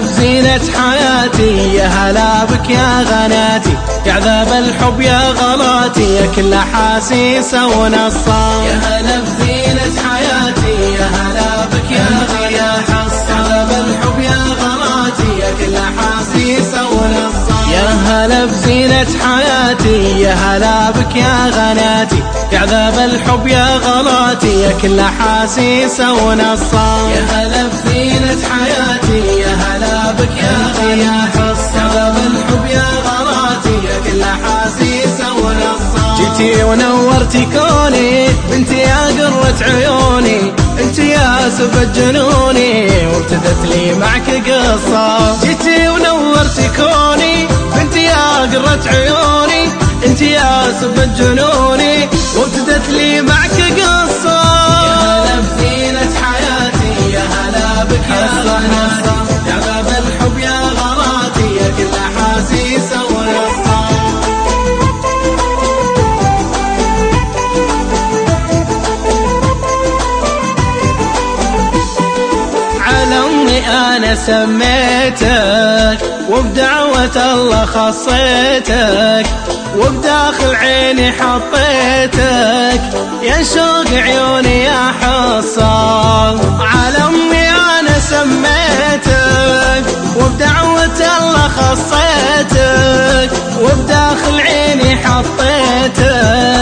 بزينة حياتي، يا هلا بك يا غناتي، يا عذاب الحب يا غلاتي، يا كل احاسيس ونصام. يا هلا بزينة حياتي، يا هلا بك يا غناتي، يا عذاب الحب يا غلاتي، يا كل احاسيس ونصام. يا هلا بزينة حياتي، يا هلا بك يا غناتي، يا عذاب الحب يا غلاتي، يا كل احاسيس ونصام. يا هلا بزينة حياتي، يا هلا بك يا غناتي، يا عذاب الحب يا غلاتي، يا كل احاسيس ونصام. جيتي ونورتي كوني بنتي يا قرة عيوني، انت يا سبت جنوني وابتدت لي معك قصة. جيتي ونورتي كوني بنتي يا قرة عيوني، انت يا سبت جنوني وابتدت لي معك قصة. يا هلا بزينة حياتي، يا هلا بك يا غناتي، يا عذاب الحب يا غلاتي، يا كل احاسيس ونصام. أنا سميتك وبدعوة الله خصيتك، وبداخل عيني حطيتك، يا شوق عيوني يا حصان. على أمي أنا سميتك وبدعوة الله خصيتك، وبداخل عيني حطيتك،